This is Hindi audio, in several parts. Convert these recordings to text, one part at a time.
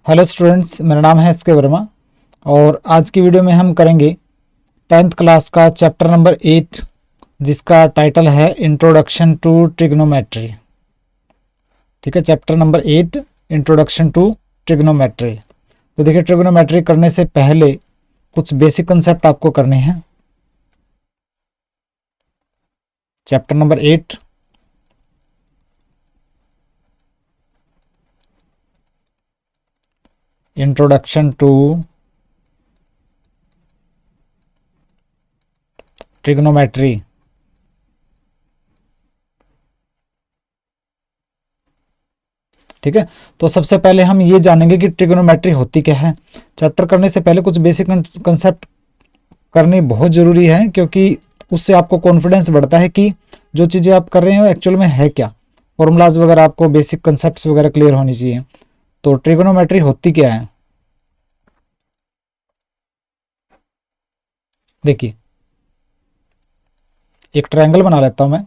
हेलो स्टूडेंट्स, मेरा नाम है एस के वर्मा और आज की वीडियो में हम करेंगे 10th क्लास का चैप्टर नंबर 8 जिसका टाइटल है इंट्रोडक्शन टू ट्रिग्नोमेट्री। ठीक है, chapter number 8 introduction to trigonometry. तो देखिए, ट्रिग्नोमेट्री करने से पहले कुछ बेसिक कंसेप्ट आपको करने हैं। Chapter number 8 introduction to trigonometry. ठीक है, तो सबसे पहले हम ये जानेंगे कि ट्रिग्नोमेट्री होती क्या है। चैप्टर करने से पहले कुछ बेसिक कंसेप्ट करनी बहुत ज़रूरी है, क्योंकि उससे आपको कॉन्फिडेंस बढ़ता है कि जो चीज़ें आप कर रहे हो एक्चुअल में है क्या। फॉर्मूलाज वगैरह, आपको बेसिक कंसेप्ट्स वगैरह क्लियर होनी चाहिए। तो ट्रिग्नोमेट्री होती क्या है, देखिए एक ट्रायंगल बना लेता हूं मैं।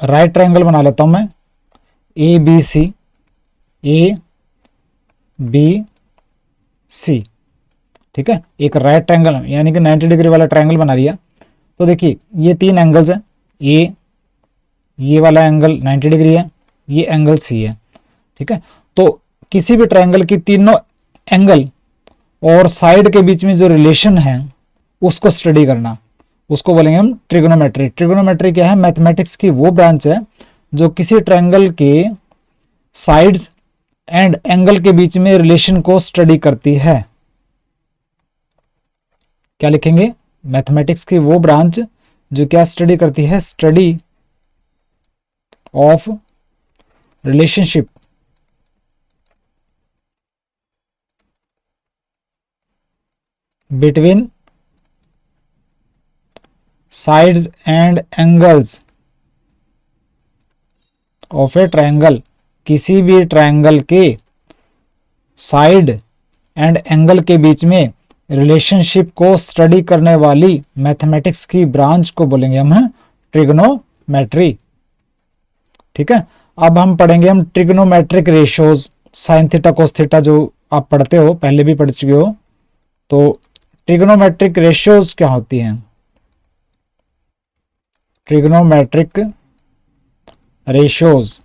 राइट ट्रायंगल बना लेता हूं मैं, ए बी सी, ए बी सी। ठीक है, एक राइट ट्रायंगल यानी कि 90 डिग्री वाला ट्रायंगल बना लिया। तो देखिए ये तीन एंगल्स हैं, ये वाला एंगल 90 डिग्री है, ये एंगल सी है। ठीक है, तो किसी भी ट्रायंगल की तीनों एंगल और साइड के बीच में जो रिलेशन है उसको स्टडी करना, उसको बोलेंगे हम ट्रिग्नोमेट्री। ट्रिग्नोमेट्री क्या है? मैथमेटिक्स की वो ब्रांच है जो किसी ट्रायंगल के साइड्स एंड एंगल के बीच में रिलेशन को स्टडी करती है। क्या लिखेंगे? मैथमेटिक्स की वो ब्रांच जो क्या स्टडी करती है? Study of relationship between sides and angles of a triangle। किसी भी ट्रायंगल के साइड एंड एंगल के बीच में रिलेशनशिप को स्टडी करने वाली मैथमेटिक्स की ब्रांच को बोलेंगे हम ट्रिग्नोमेट्री। ठीक है, अब हम पढ़ेंगे trigonometric ratios, sign theta cos theta, जो आप पढ़ते हो, पहले भी पढ़ चुके हो। तो ट्रिग्नोमेट्रिक रेशियोज क्या होती हैं? Trigonometric ratios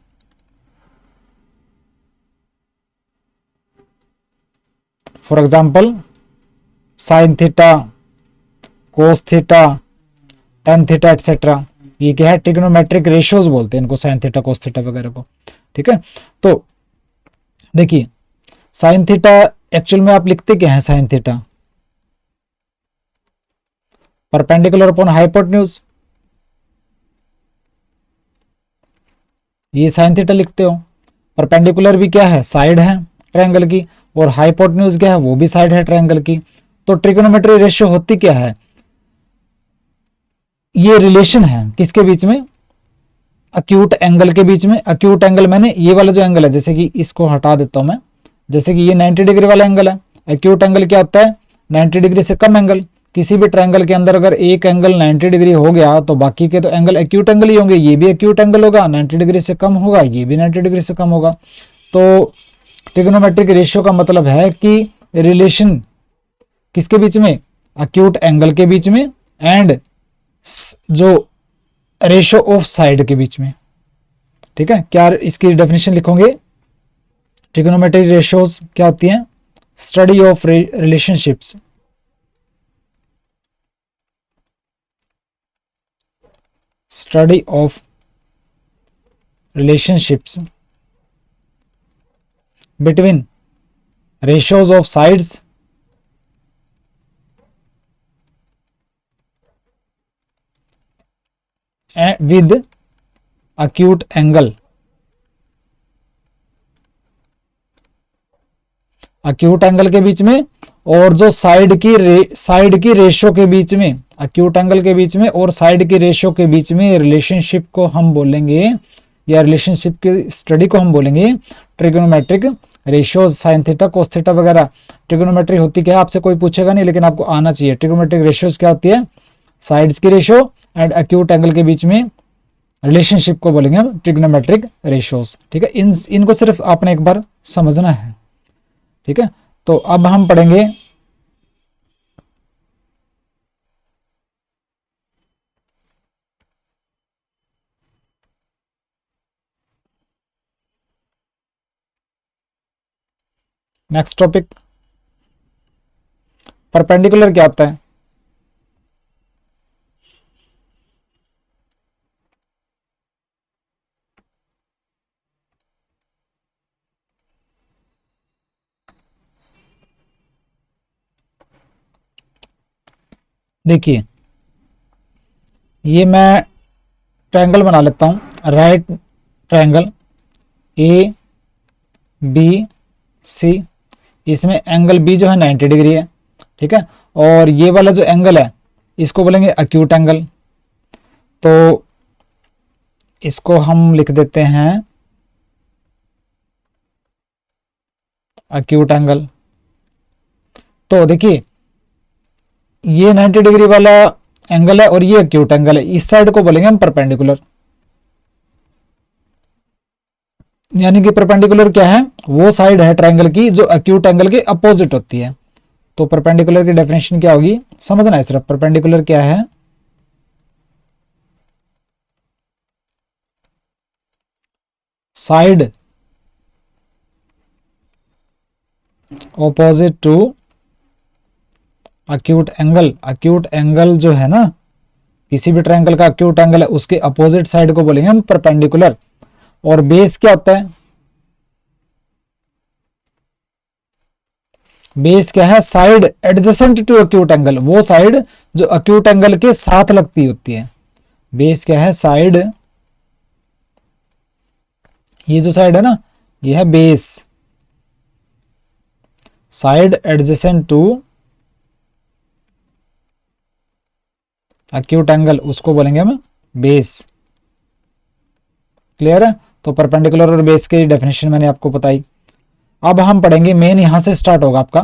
for example sign theta, cos theta, tan theta etcetera, ये क्या है? ट्रिग्नोमेट्रिक रेशियोज बोलते हैं इनको, साइन थीटा कोस थीटा वगैरह को। ठीक है, तो देखिए साइन थीटा एक्चुअल में आप लिखते क्या है? Sine theta perpendicular upon hypotenuse, ये साइन थीटा लिखते हो। परपेंडिकुलर भी क्या है? साइड है ट्रायंगल की, और हाइपोटेन्यूज क्या है? वो भी साइड है ट्रायंगल की। तो ट्रिग्नोमेट्री रेशियो होती क्या है? ये रिलेशन है किसके बीच में? अक्यूट एंगल के बीच में। अक्यूट एंगल मैंने ये वाला जो एंगल है, जैसे कि इसको हटा देता हूं मैं, जैसे कि ये 90 डिग्री वाला एंगल है। अक्यूट एंगल क्या होता है? 90 डिग्री से कम एंगल। किसी भी ट्रायंगल के अंदर अगर एक एंगल 90 डिग्री हो गया तो बाकी के तो एंगल एक्यूट एंगल ही होंगे। ये भी एक्यूट एंगल होगा, 90 डिग्री से कम होगा, ये भी 90 डिग्री से कम होगा। तो ट्रिग्नोमेट्रिक रेशियो का मतलब है कि रिलेशन किसके बीच में? एक्यूट एंगल के बीच में एंड जो रेशियो ऑफ साइड के बीच में। ठीक है, क्या इसकी डेफिनेशन लिखोगे? ट्रिग्नोमेट्रिक रेशियोज क्या होती हैं? Study of relationships study of relationships between ratios of sides with acute angle। acute angle के बीच में और जो साइड की रेशियो के बीच में, एक्यूट एंगल के बीच में और साइड की रेशियो के बीच में रिलेशनशिप को हम बोलेंगे, या रिलेशनशिप की स्टडी को हम बोलेंगे trigonometric ratios. Sign theta cos theta वगैरह ट्रिग्नोमेट्री होती क्या है? आपसे कोई पूछेगा नहीं, लेकिन आपको आना चाहिए। ट्रिग्नोमेट्रिक रेशियोज क्या होती है? साइड्स की रेशियो एंड एक्यूट एंगल के बीच में रिलेशनशिप को बोलेंगे हम ट्रिग्नोमेट्रिक रेशियोज। ठीक है, इनको सिर्फ आपने एक बार समझना है। ठीक है, तो अब हम पढ़ेंगे नेक्स्ट टॉपिक, परपेंडिकुलर क्या होता है। देखिए, ये मैं ट्रायंगल बना लेता हूं, right triangle A B C, इसमें एंगल बी जो है 90 डिग्री है। ठीक है, और ये वाला जो एंगल है इसको बोलेंगे एक्यूट एंगल। तो इसको हम लिख देते हैं एक्यूट एंगल। तो देखिए, ये 90 डिग्री वाला एंगल है और ये एक्यूट एंगल है, इस साइड को बोलेंगे हम परपेंडिकुलर। यानी कि परपेंडिकुलर क्या है, वो साइड है ट्रायंगल की जो एक्यूट एंगल के अपोजिट होती है। तो परपेंडिकुलर की डेफिनेशन क्या होगी, समझना है सिर्फ। परपेंडिकुलर क्या है, side opposite to acute angle. Acute angle जो है ना, किसी भी ट्रायंगल का एक्यूट एंगल है, उसके अपोजिट साइड को बोलेंगे हम परपेंडिकुलर। और बेस क्या होता है, बेस क्या है, side adjacent to acute angle, वो साइड जो एक्यूट एंगल के साथ लगती होती है। बेस क्या है, साइड, ये जो साइड है ना, ये है base, side adjacent to acute angle, उसको बोलेंगे हम बेस। क्लियर है, तो परपेंडिकुलर और बेस की डेफिनेशन मैंने आपको बताई। अब हम पढ़ेंगे, मेन यहां से स्टार्ट होगा आपका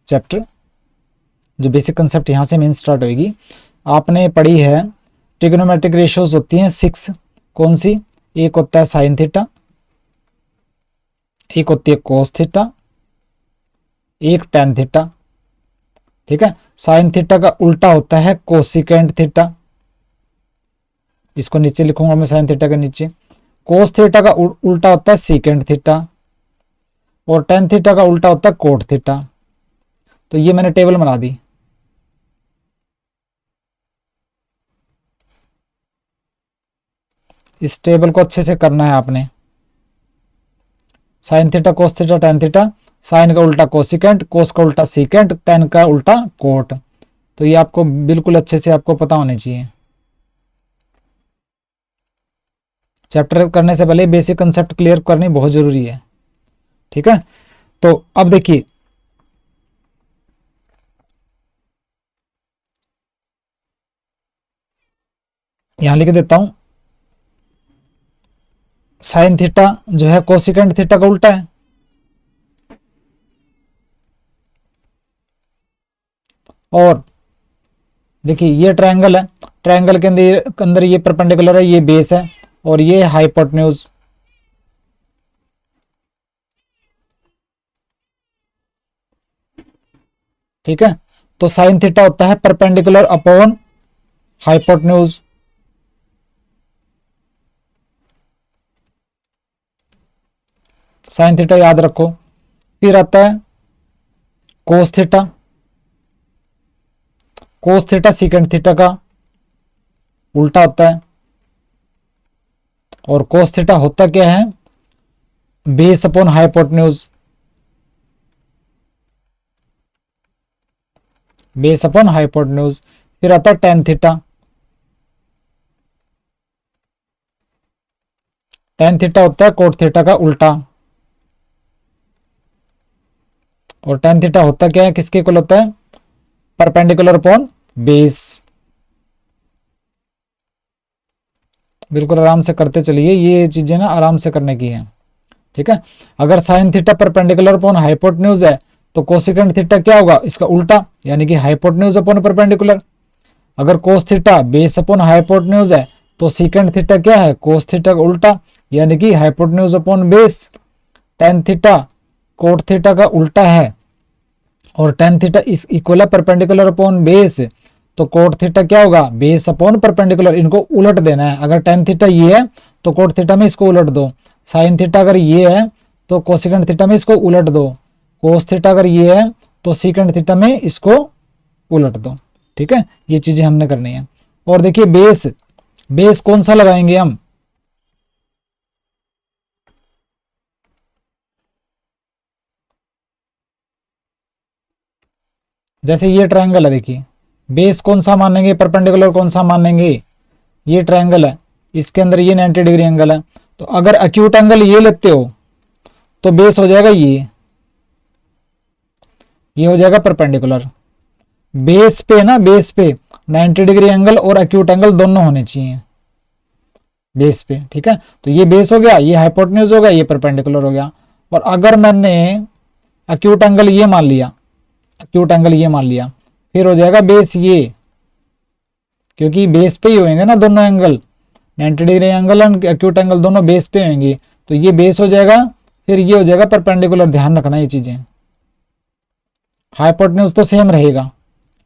चैप्टर, जो बेसिक कंसेप्ट यहां से मेन स्टार्ट होगी। आपने पढ़ी है ट्रिग्नोमेट्रिक रेशियोज होती हैं 6, कौन सी, एक होता है साइन थीटा, एक होती है कोस थीटा, एक टेन थीटा। ठीक है, साइन थीटा का उल्टा होता है कोसिकेंट थीटा, इसको नीचे लिखूंगा मैं साइन थीटा के नीचे। कोस थीटा का उल्टा होता है सीकेंट थीटा, और टेन थीटा का उल्टा होता है कोट थीटा। तो ये मैंने टेबल बना दी। इस टेबल को अच्छे से करना है आपने। Sine theta, cos theta, tan theta, sine का उल्टा कोसिकेंट, कोस का उल्टा सीकेंट, टेन का उल्टा कोट। तो ये आपको बिल्कुल अच्छे से आपको पता होने चाहिए। चैप्टर करने से पहले बेसिक कंसेप्ट क्लियर करनी बहुत जरूरी है। ठीक है, तो अब देखिए, यहां लिख देता हूं, साइन थीटा जो है कोसिकेंट थीटा का उल्टा है, और देखिए ये ट्रायंगल है, ट्रायंगल के अंदर ये परपेंडिकुलर है, ये बेस है, और ये हाइपोटेन्यूज। ठीक है, तो साइन थीटा होता है perpendicular upon hypotenuse. Sine theta याद रखो। फिर आता है cos theta, cos theta secant theta का उल्टा होता है, और कोस थीटा होता क्या है, base upon hypotenuse, base upon hypotenuse. फिर आता है टेन थीटा, टेन थीटा होता है कोट थीटा का उल्टा, और टेन थीटा होता क्या है, किसके इक्वल होता है, परपेंडिकुलर अपॉन बेस। बिल्कुल आराम से करते चलिए, ये चीजें ना आराम से करने की है। ठीक है, अगर sine theta perpendicular upon hypotenuse है तो कोसिकेंट थीटा क्या होगा, इसका उल्टा, यानी कि हाइपोटेन्यूज अपॉन परपेंडिकुलर। अगर cos theta base upon hypotenuse है तो सीकेंट थीटा क्या है, कोस थीटा का उल्टा, यानी कि hypotenuse upon base. Tan theta cot theta का उल्टा है, और टेन थीटा इस इक्वल है परपेंडिकुलर अपॉन बेस, तो कोट थीटा क्या होगा, बेस अपॉन परपेंडिकुलर। इनको उलट देना है, अगर टेन थीटा ये है तो कोट थीटा में इसको उलट दो, साइन थीटा अगर ये है तो कोसेकेंट थीटा में इसको उलट दो, कोस थीटा अगर ये है तो सीकेंट थीटा में इसको उलट दो। ठीक है, ये चीजें हमने करनी है। और देखिए बेस, बेस कौन सा लगाएंगे हम, जैसे ये ट्रायंगल है, देखिए बेस कौन सा मानेंगे, परपेंडिकुलर कौन सा मानेंगे, ये ट्रायंगल है, इसके अंदर ये 90 डिग्री एंगल है, तो अगर एक्यूट एंगल ये लेते हो तो बेस हो जाएगा ये हो जाएगा परपेंडिकुलर। बेस पे ना, बेस पे 90 डिग्री एंगल और एक्यूट एंगल दोनों होने चाहिए बेस पे। ठीक है, तो ये बेस हो गया, ये हाइपोटेन्यूज हो गया, ये परपेंडिकुलर हो गया। और अगर मैंने एक्यूट एंगल ये मान लिया, एक्यूट एंगल ये मान लिया, फिर हो जाएगा बेस ये, क्योंकि बेस पे ही होंगे ना दोनों एंगल, 90 डिग्री एंगल और एक्यूट एंगल दोनों बेस पे होंगे, तो ये बेस हो जाएगा, फिर ये हो जाएगा परपेंडिकुलर। ध्यान रखना ये चीजें, हाइपोटेन्यूज तो सेम रहेगा,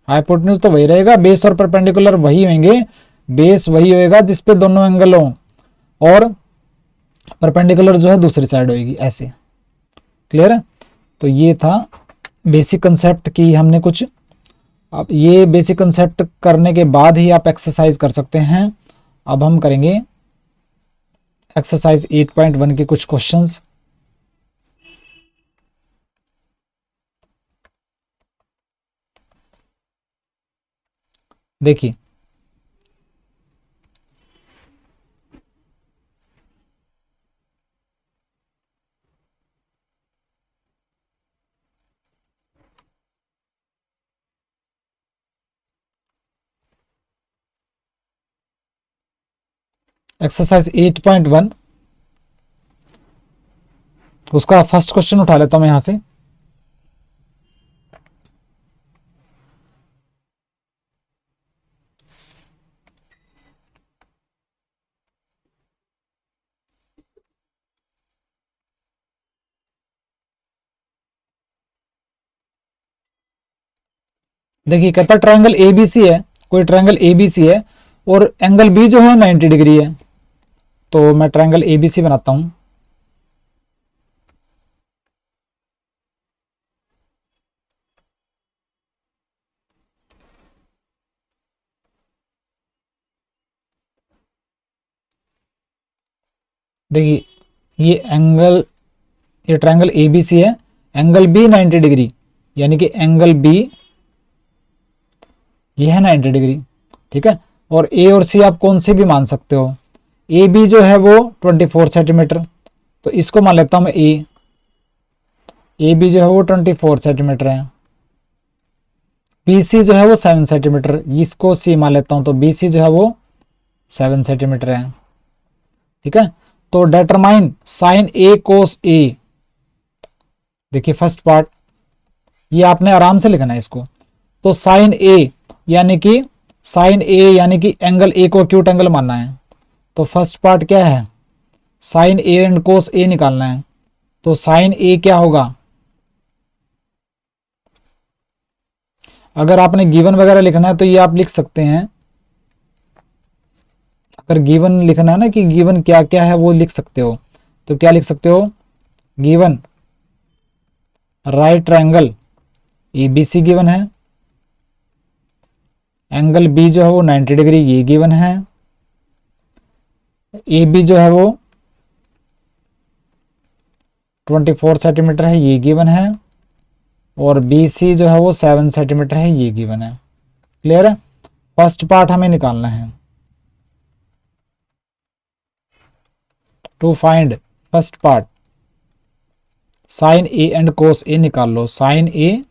हाइपोटेन्यूज तो वही रहेगा, बेस और परपेंडिकुलर वही होंगे, बेस वही होएगा जिसपे दोनों एंगल हो, और परपेंडिकुलर जो है दूसरी साइड होगी, ऐसे। क्लियर है, तो ये था बेसिक कंसेप्ट की हमने कुछ। अब ये बेसिक कंसेप्ट करने के बाद ही आप एक्सरसाइज कर सकते हैं। अब हम करेंगे एक्सरसाइज 8.1 के कुछ क्वेश्चंस। देखिए एक्सरसाइज 8.1, उसका फर्स्ट क्वेश्चन उठा लेता हूं मैं यहां से। देखिए कहता ट्रायंगल एबीसी है, कोई ट्रायंगल एबीसी है और एंगल बी जो है 90 डिग्री है, तो मैं ट्रायंगल एबीसी बनाता हूं। देखिए ये ट्रायंगल एबीसी है, एंगल बी 90 डिग्री, यानी कि एंगल बी ये है 90 डिग्री। ठीक है, और ए और सी आप कौन से भी मान सकते हो। ए बी जो है वो 24 सेंटीमीटर, तो इसको मान लेता हूं मैं ए बी जो है वो 24 सेंटीमीटर है। बी सी जो है वो 7 सेंटीमीटर, इसको सी मान लेता हूं, तो बी सी जो है वो 7 सेंटीमीटर है। ठीक है, तो डेटरमाइन साइन ए कोस ए। देखिए फर्स्ट पार्ट ये आपने आराम से लिखना है इसको, तो साइन ए यानी कि एंगल ए को एक्यूट एंगल मानना है, तो फर्स्ट पार्ट क्या है, साइन ए एंड कोस ए निकालना है, तो साइन ए क्या होगा, अगर आपने गिवन वगैरह लिखना है तो ये आप लिख सकते हैं, अगर गिवन लिखना है ना कि गिवन क्या क्या है वो लिख सकते हो, तो क्या लिख सकते हो, given right triangle ABC given है, एंगल बी जो है वो 90 डिग्री ये गिवन है, ए बी जो है वो 24 सेंटीमीटर है ये गिवन है, और बी सी जो है वो 7 सेंटीमीटर है ये गिवन है। क्लियर है, फर्स्ट पार्ट हमें निकालना है। To find first part sine A and cos A निकाल लो, साइन ए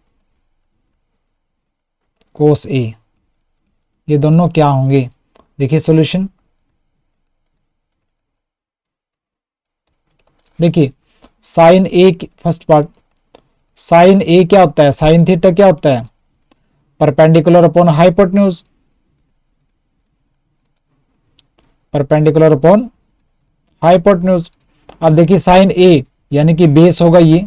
कोस ए ये दोनों क्या होंगे। देखिए सॉल्यूशन, देखिए साइन ए फर्स्ट पार्ट, साइन ए क्या होता है, साइन थीटा क्या होता है, perpendicular upon hypotenuse, perpendicular upon hypotenuse. अब देखिए साइन ए यानी कि बेस होगा ये,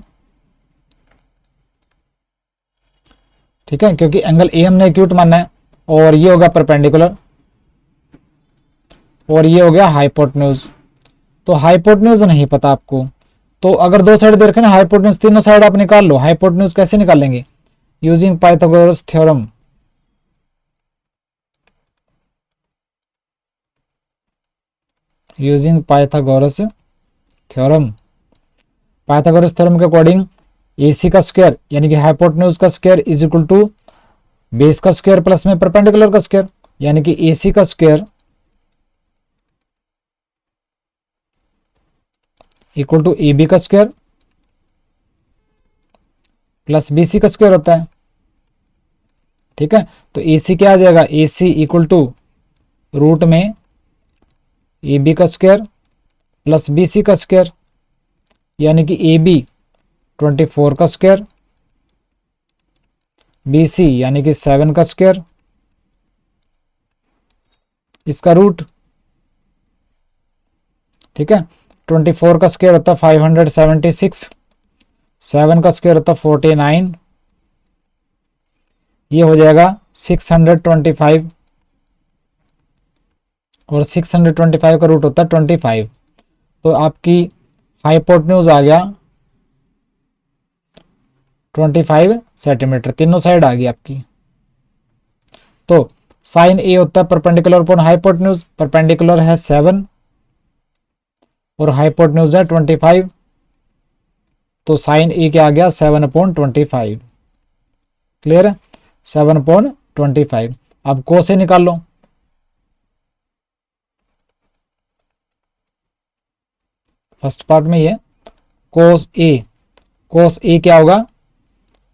ठीक है, क्योंकि एंगल ए हमने एक्यूट मानना है, और ये होगा परपेंडिकुलर, और ये हो गया हाइपोटेन्यूज। तो हाइपोटेन्यूज नहीं पता आपको, तो अगर दो साइड दे रखे ना हाइपोटेन्यूज, तीनों साइड आप निकाल लो। हाइपोटेन्यूज कैसे निकालेंगे? Using Pythagoras theorem. Using Pythagoras theorem. Pythagoras theorem के अकॉर्डिंग AC का स्क्वायर यानी कि हाइपोटेन्यूज का square is equal to base का स्क्वायर प्लस में परपेंडिकुलर का स्क्वायर, यानी कि AC का स्क्वायर इक्वल टू AB का स्क्वायर प्लस BC का स्क्वायर होता है, ठीक है। तो AC क्या आ जाएगा? AC इक्वल टू रूट में AB का स्क्वायर प्लस BC का स्क्वायर, यानी कि AB 24 का स्क्वायर, BC यानी कि 7 का स्क्वायर, इसका रूट, ठीक है। 24 का स्क्वायर होता है 576, 7 का स्क्वायर होता है 49, ये हो जाएगा 625, और 625 का रूट होता है 25। तो आपकी हाइपोटेन्यूज आ गया 25 सेंटीमीटर, तीनों साइड आ गई आपकी। तो साइन ए होता है परपेंडिकुलर अपॉन हाइपोटेन्यूज, परपेंडिकुलर है 7 और हाइपोटेन्यूज है 25, तो साइन ए क्या आ गया? 7/25। क्लियर है? 7/25। अब को से निकाल लो। फर्स्ट पार्ट में ये कोस ए, कोस ए क्या होगा?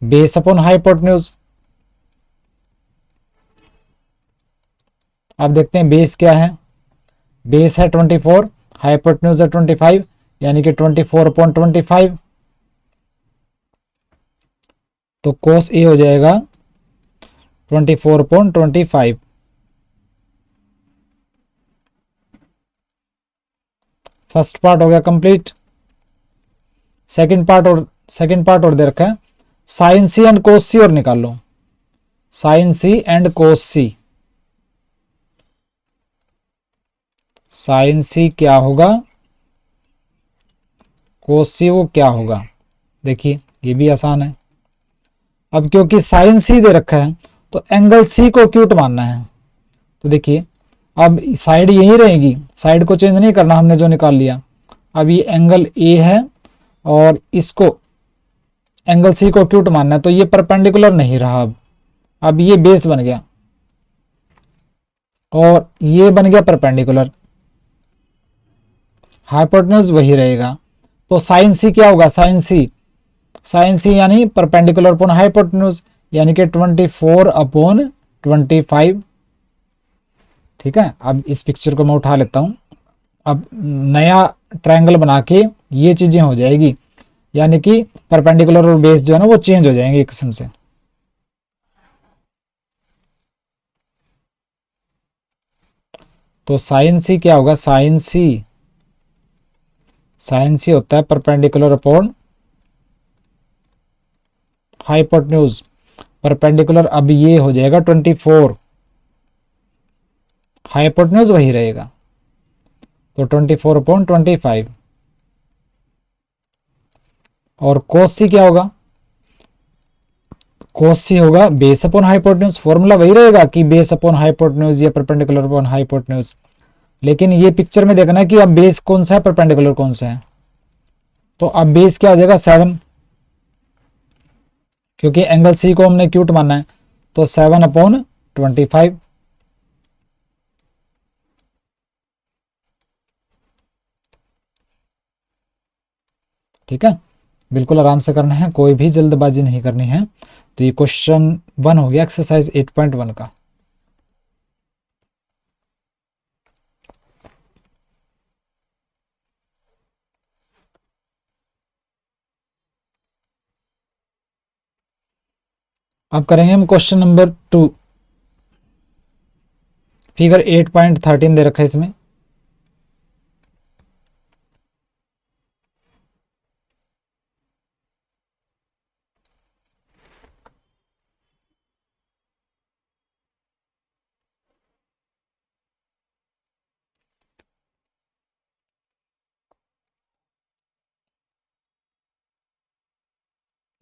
Base upon hypotenuse. अब देखते हैं बेस क्या है। बेस है 24, हाइपोटेन्यूज है 25, यानी कि 24/25। तो कोस ए हो जाएगा 24/25। फर्स्ट पार्ट हो गया कंप्लीट। सेकंड पार्ट और दे रखा है, sign C and cos C और निकाल लो। Sine C and cos C. Sine C क्या होगा, कोस सी वो क्या होगा? देखिए ये भी आसान है। अब क्योंकि साइन सी दे रखा है तो एंगल सी को एक्यूट मानना है। तो देखिए अब साइड यही रहेगी, साइड को चेंज नहीं करना हमने जो निकाल लिया। अब ये एंगल ए है और इसको एंगल सी को एक्यूट मानना है, तो ये परपेंडिकुलर नहीं रहा। अब ये बेस बन गया और ये बन गया परपेंडिकुलर, हाइपोटेन्यूज वही रहेगा। तो साइन सी क्या होगा? साइन सी यानी परपेंडिकुलर अपॉन हाइपोटेन्यूज, यानी कि 24/25। ठीक है। अब इस पिक्चर को मैं उठा लेता हूं। अब नया ट्रायंगल बना के ये चीजें हो जाएगी, यानी कि परपेंडिकुलर और बेस जो है ना वो चेंज हो जाएंगे एक किस्म से। तो साइन सी क्या होगा? साइन सी होता है परपेंडिकुलर अपॉन हाइपोटेन्यूज। परपेंडिकुलर अब ये हो जाएगा 24, हाइपोटेन्यूज वही रहेगा, तो 24/25। और कोस सी क्या होगा? कोस सी होगा बेस अपॉन हाइपोटेन्यूज। फॉर्मूला वही रहेगा कि बेस अपॉन हाइपोटेन्यूज या परपेंडिकुलर अपॉन हाइपोटेन्यूज, लेकिन ये पिक्चर में देखना है कि अब बेस कौन सा है, परपेंडिकुलर कौन सा है। तो अब बेस क्या हो जाएगा? 7, क्योंकि एंगल सी को हमने एक्यूट मानना है, तो 7/25। ठीक है, बिल्कुल आराम से करना है, कोई भी जल्दबाजी नहीं करनी है। तो ये क्वेश्चन 1 हो गया एक्सरसाइज 8.1 का। अब करेंगे हम क्वेश्चन नंबर 2। फिगर 8.13 दे रखा है इसमें।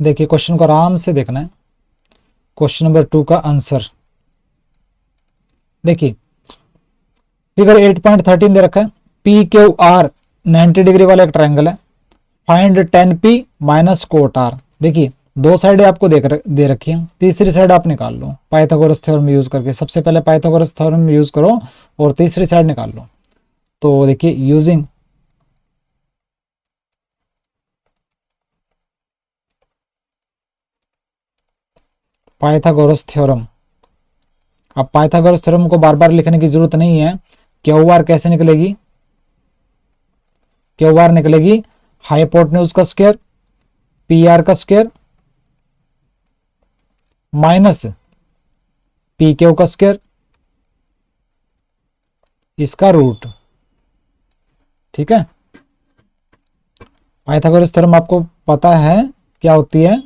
देखिए क्वेश्चन को आराम से देखना है। क्वेश्चन नंबर 2 का आंसर देखिए, फिगर 8.13 दे रखा है, पी क्यू आर 90 डिग्री वाला एक ट्रायंगल है, find 10p minus cot are. देखिए दो साइडें आपको दे रखी हैं, तीसरी साइड आप निकाल लो पाइथागोरस थ्योरम यूज करके। सबसे पहले पाइथागोरस थ्योरम यूज करो और तीसरी साइड निकाल लो। तो देखिए यूजिंग पाइथागोरस थ्योरम, अब पाइथागोरस थ्योरम को बार बार लिखने की जरूरत नहीं है। क्यू आर कैसे निकलेगी? क्यू आर निकलेगी हाइपोटेन्यूज का स्क्वायर पी आर का स्क्वायर माइनस पी क्यू का स्क्वायर, इसका रूट। ठीक है, पाइथागोरस थ्योरम आपको पता है क्या होती है।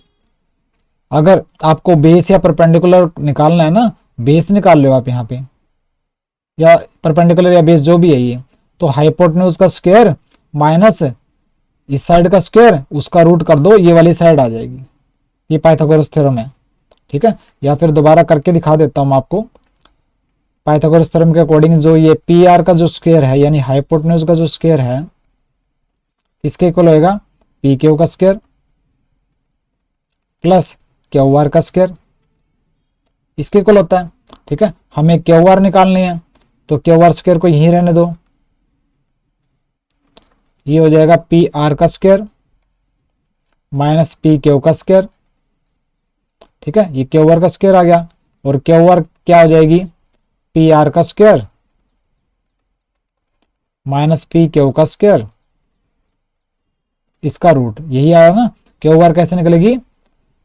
अगर आपको बेस या परपेंडिकुलर निकालना है ना, बेस निकाल लो आप यहाँ पे, या परपेंडिकुलर या बेस जो भी है ये, तो हाइपोटेन्यूज का स्क्वायर माइनस इस साइड का स्क्वायर, उसका रूट कर दो, ये वाली साइड आ जाएगी। ये पाइथागोरस थ्योरम है। ठीक है, या फिर दोबारा करके दिखा देता हूं आपको। पाइथागोरस थ्योरम के अकॉर्डिंग जो ये पी आर का जो स्क्वायर है यानी हाइपोटेन्यूज का जो स्क्वायर है, इसके इक्वल होएगा पी क्यू का स्क्वायर प्लस क्यू आर का स्क्वायर, इसके इक्वल होता है। ठीक है, हमें क्यू आर निकालनी है, तो क्यू आर स्क्वायर को यहीं रहने दो, ये हो जाएगा पी आर का स्क्वायर माइनस पी क्यू का स्क्वायर। ठीक है, ये क्यू आर का स्क्वायर आ गया, और क्यू आर क्या हो जाएगी? पी आर का स्क्वायर माइनस पी क्यू का स्क्वायर, इसका रूट। यही आया ना। क्यू आर कैसे निकलेगी?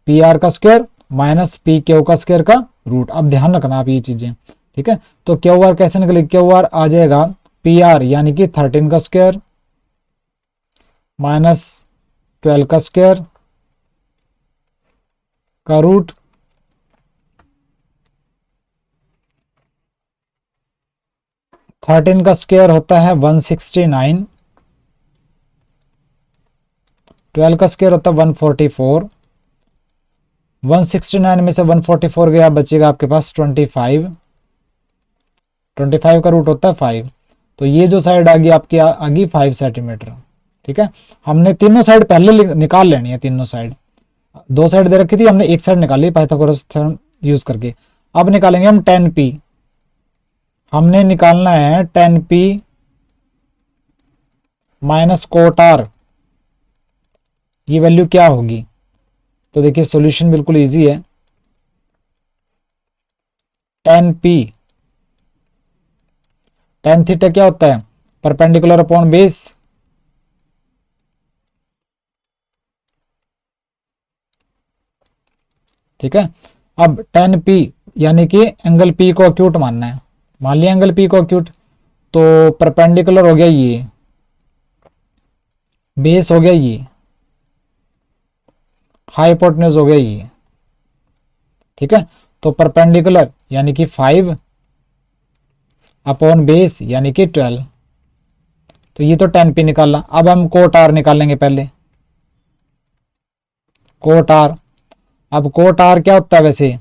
पी आर का स्क्वायर माइनस पी क्यू का स्क्वायर का रूट। अब ध्यान रखना आप ये चीजें। ठीक है, तो क्यू आर कैसे निकलेगी? क्यू आर आ जाएगा पी आर यानी कि 13 का स्क्वायर माइनस 12 का स्क्वायर का रूट। थर्टीन का स्क्वायर होता है 169, 12 का स्क्वायर होता है 144, 169 में से 144 गया, बचेगा आपके पास 25, 25 का रूट होता है 5। तो ये जो साइड आ गई आपकी आ गई 5 सेंटीमीटर। ठीक है, हमने तीनों साइड पहले निकाल लेनी है। तीनों साइड, दो साइड दे रखी थी, हमने एक साइड निकाली पाइथागोरस थ्योरम यूज करके। अब निकालेंगे हम 10p। हमने निकालना है 10p माइनस कोट आर, ये वैल्यू क्या होगी? तो देखिए सॉल्यूशन बिल्कुल इजी है। 10p, tan थीटा क्या होता है? Perpendicular upon base. ठीक है, अब tan p यानी कि एंगल p को एक्यूट मानना है। मान लिया एंगल p को एक्यूट, तो परपेंडिकुलर हो गया ये, बेस हो गया ये, हाइपोटेन्यूज हो गया ये। ठीक है, तो परपेंडिकुलर यानी कि 5 अपॉन बेस यानी कि 12, तो ये तो 10p निकालना। अब हम कोट आर निकालेंगे पहले। कोट आर, अब कोट आर क्या होता है? वैसे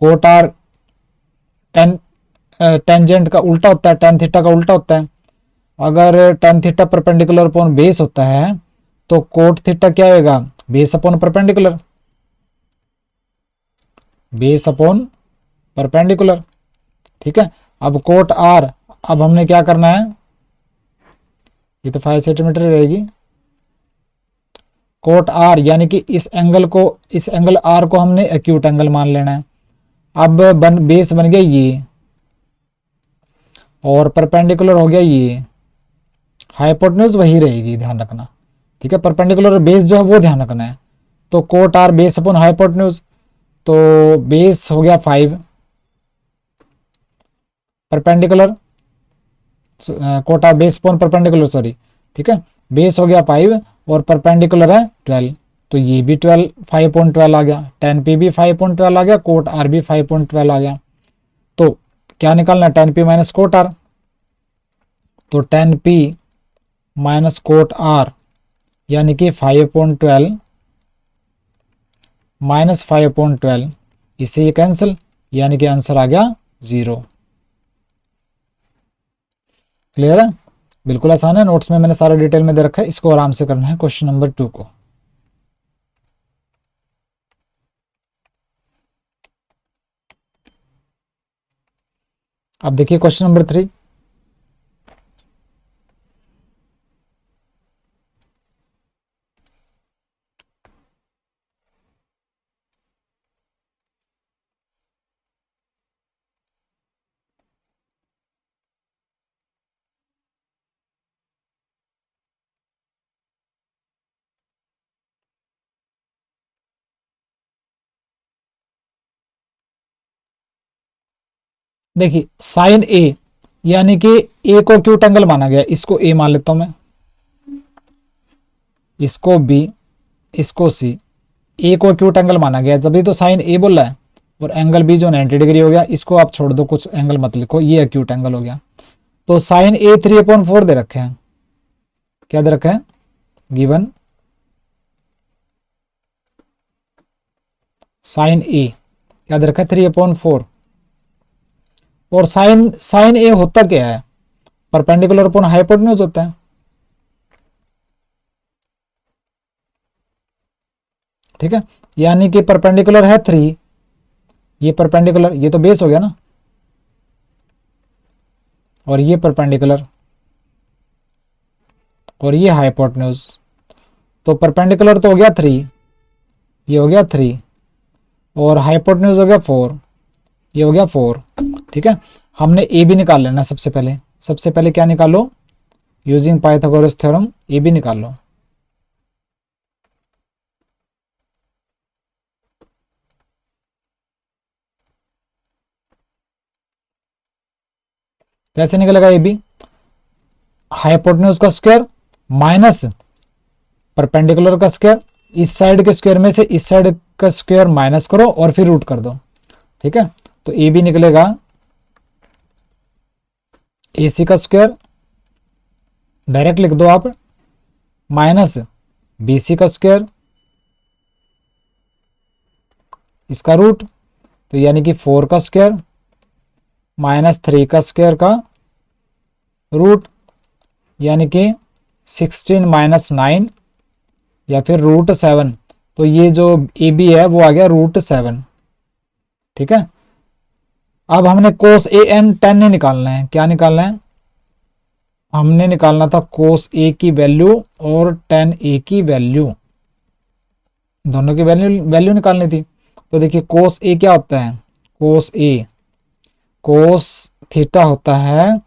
कोट आर टेंजेंट का उल्टा होता है, टेन थीटा का उल्टा होता है। अगर tan theta perpendicular upon base होता है, तो कोट थीटा क्या होगा? Base upon perpendicular, base upon perpendicular. ठीक है, अब कोट आर, अब हमने क्या करना है? ये तो 5 सेंटीमीटर रहेगी। कोट आर यानी कि इस एंगल आर को हमने एक्यूट एंगल मान लेना है। अब बेस बन गया ये, और परपेंडिकुलर हो गया ये, हाइपोटेन्यूज वही रहेगी, ध्यान रखना। ठीक है, परपेंडिकुलर और बेस जो है वो ध्यान रखना है। तो cot R base upon hypotenuse, तो बेस हो गया 5, perpendicular cot R base upon perpendicular, sorry. ठीक है, बेस हो गया 5 और परपेंडिकुलर है 12, तो ये भी 12 5.12 आ गया। 10p भी 5.12 आ गया, कोट आर भी 5.12 आ गया। तो क्या निकालना है? 10p minus cot are. तो 10p माइनस कोट आर यानी कि 5.12 -5/12, इससे ये कैंसिल, यानी कि आंसर आ गया 0। क्लियर है? बिल्कुल आसान है, नोट्स में मैंने सारा डिटेल में दे रखा है, इसको आराम से करना है क्वेश्चन नंबर 2 को। अब देखिए क्वेश्चन नंबर 3। देखिए साइन ए, यानी कि ए को एक्यूट एंगल माना गया, इसको ए मान लेता हूं मैं, इसको बी, इसको सी। ए को एक्यूट एंगल माना गया, तभी तो साइन ए बोल रहा है, और एंगल बी जो 90 डिग्री हो गया, इसको आप छोड़ दो, कुछ एंगल मत लिखो, ये एक्यूट एंगल हो गया। तो साइन ए 3/4 दे रखे हैं, क्या दे रखा है, गिवन साइन ए क्या दे रखा है 3/4। और साइन ए होता क्या है, परपेंडिकुलर अपॉन हाइपोटेन्यूज होता है। ठीक है, यानी कि परपेंडिकुलर है 3, ये परपेंडिकुलर, ये तो बेस हो गया ना, और ये परपेंडिकुलर, और ये हाइपोटेन्यूज। तो परपेंडिकुलर तो हो गया 3, ये हो गया 3, और हाइपोटेन्यूज हो गया 4, ये हो गया 4। ठीक है, हमने ए भी निकाल लेना सबसे पहले क्या निकालो, यूजिंग पाइथागोरस थ्योरम ए भी निकाल लो। कैसे निकलेगा ए बी, हाइपोटेन्यूज का स्क्वायर माइनस परपेंडिकुलर का स्क्वायर, इस साइड के स्क्वायर में से इस साइड का स्क्वायर माइनस करो और फिर रूट कर दो। ठीक है, तो ए बी निकलेगा ए सी का स्क्वायर, डायरेक्ट लिख दो आप, माइनस बी सी का स्क्वायर, इसका रूट, तो यानी कि 4 का स्क्वायर माइनस 3 का स्क्वायर का रूट, यानी कि 16 - 9 या फिर √7। तो ये जो ए बी है वो आ गया √7। ठीक है, अब हमने कोस ए एन tan नहीं निकालना है, क्या निकालना है, हमने निकालना था कोस ए की वैल्यू और tan ए की वैल्यू, दोनों की वैल्यू निकालनी थी। तो देखिए कोस ए क्या होता है, कोस थीटा होता है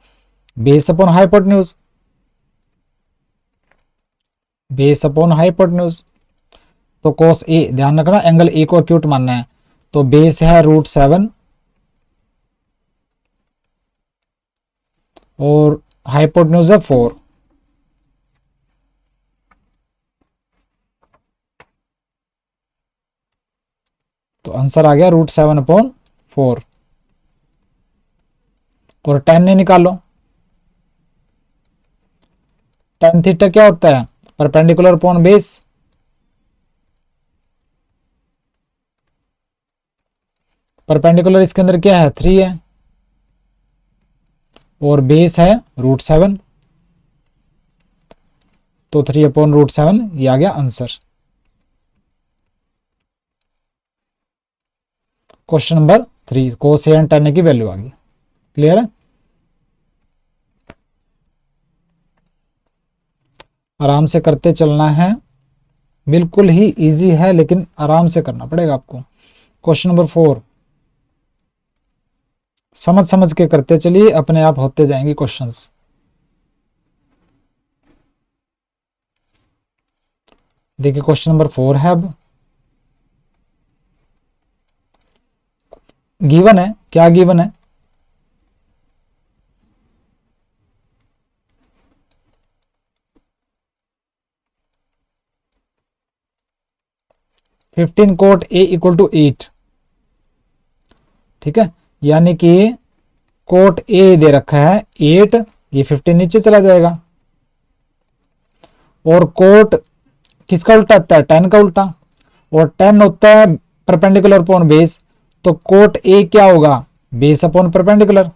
बेस अपॉन हाइपोटेन्यूज। तो कोस ए, ध्यान रखना एंगल ए को एक्यूट मानना है, तो बेस है √7 और हाइपोटेन्यूज है 4। तो आंसर आ गया √7/4। और tan नहीं निकालो, tan थीटा क्या होता है, परपेंडिकुलर अपॉन बेस, परपेंडिकुलर इसके अंदर क्या है 3 है, और बेस है √7, तो 3/√7 ये आ गया answer. Question number 3, cos A and tan ए की वैल्यू आ गई। क्लियर है? आराम से करते चलना है, बिल्कुल ही इजी है, लेकिन आराम से करना पड़ेगा आपको। क्वेश्चन नंबर 4, समझ समझ के करते चलिए, अपने आप होते जाएंगे क्वेश्चंस। देखिए क्वेश्चन नंबर 4 है, अब गिवन है, क्या गिवन है, फिफ्टीन कोट ए = 8। ठीक है, यानी कि कोट ए दे रखा है 8, ये 15 नीचे चला जाएगा, और कोट किसका उल्टा आता है, tan का उल्टा, और 10 होता है परपेंडिकुलर अपॉन बेस, तो कोट ए क्या होगा, base upon perpendicular,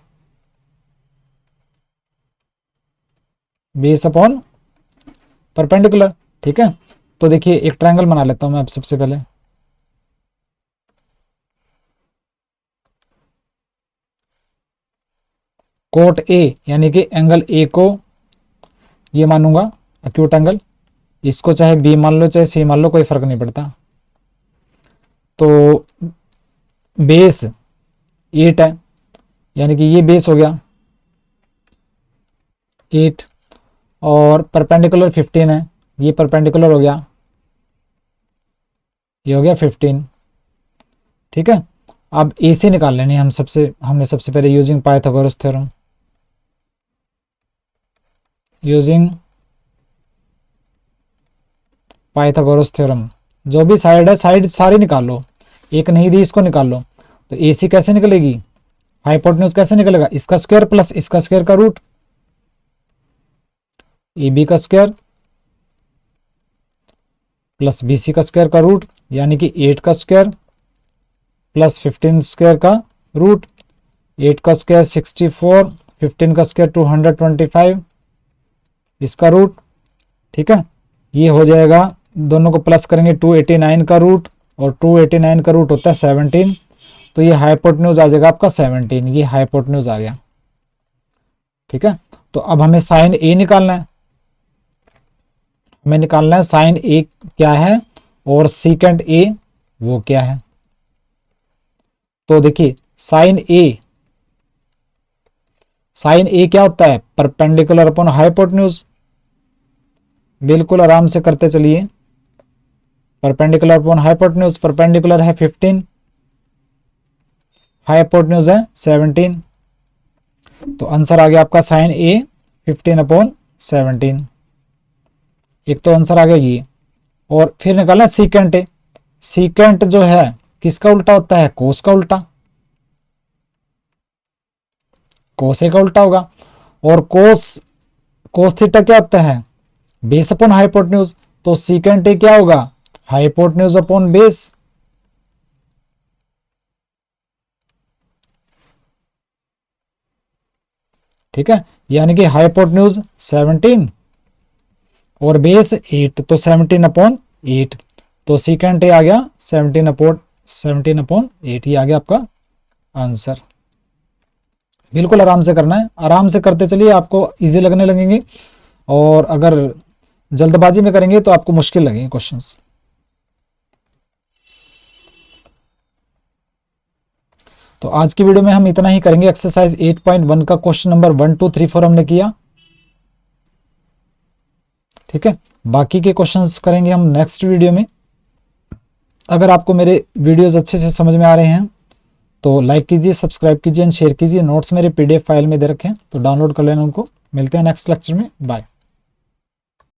base upon perpendicular. ठीक है, तो देखिए एक ट्रायंगल बना लेता हूं मैं अब सबसे पहले। कोट ए यानी कि एंगल ए को ये मानूंगा एक्यूट एंगल, इसको चाहे बी मान लो चाहे सी मान लो, कोई फर्क नहीं पड़ता। तो बेस 8 है, यानी कि ये बेस हो गया 8, और परपेंडिकुलर 15 है, ये परपेंडिकुलर हो गया, ये हो गया 15। ठीक है, अब AC निकाल लेनी हमने सबसे पहले using Pythagoras theorem, using Pythagoras theorem. जो भी साइड है साइड सारी निकाल लो, एक नहीं दी इसको निकाल लो। तो AC कैसे निकलेगी, हाइपोटेन्यूज कैसे निकलेगा, इसका स्क्वायर प्लस इसका स्क्वायर का रूट, AB का स्क्वायर प्लस BC का स्क्वायर का रूट, यानी कि 8 का स्क्वायर प्लस 15 स्क्वायर का रूट, 8 का स्क्वायर 64, 15 का स्क्वायर 225, इसका रूट। ठीक है, ये हो जाएगा, दोनों को प्लस करेंगे 289 का रूट, और 289 का रूट होता है 17, तो ये हाइपोटेन्यूज आ जाएगा आपका 17, ये हाइपोटेन्यूज आ गया। ठीक है, तो अब हमें साइन ए निकालना है, हमें निकालना है साइन ए क्या है और सीकेंट ए वो क्या है। तो देखिए साइन ए क्या होता है, परपेंडिकुलर अपॉन हाइपोटेन्यूज। बिल्कुल आराम से करते चलिए, परपेंडिकुलर अपॉन हाइपोटेन्यूज, परपेंडिकुलर है 15, हाइपोटेन्यूज है 17, तो आंसर आ गया आपका साइन ए 15 अपॉन 17। एक तो आंसर आ गया ये, और फिर निकालना सीकेंट ए। सीकेंट जो है किसका उल्टा होता है, कोस का उल्टा, कोस ए का उल्टा होगा, और कोस थीटा क्या होता है, बेस अपॉन हाइपोटेन्यूज, तो सीकेंट ए क्या होगा, हाइपोटेन्यूज अपॉन बेस। ठीक है, यानी कि हाइपोटेन्यूज 17 और बेस 8, तो 17 अपॉन 8, तो सीकेंट ए आ गया 17 अपॉन 8, ये आ गया आपका आंसर। बिल्कुल आराम से करना है, आराम से करते चलिए, आपको इजी लगने लगेंगे, और अगर जल्दबाजी में करेंगे तो आपको मुश्किल लगेंगे क्वेश्चंस। तो आज की वीडियो में हम इतना ही करेंगे। एक्सरसाइज 8.1 का क्वेश्चन नंबर 1 2 3 4 हमने किया। ठीक है, बाकी के क्वेश्चंस करेंगे हम नेक्स्ट वीडियो में। अगर आपको मेरे वीडियोस अच्छे से समझ में आ रहे हैं तो लाइक कीजिए, सब्सक्राइब कीजिए एंड शेयर कीजिए। नोट्स मेरे PDF फाइल में दे रखे हैं, तो डाउनलोड कर लेना उनको। मिलते हैं नेक्स्ट लेक्चर में, बाय।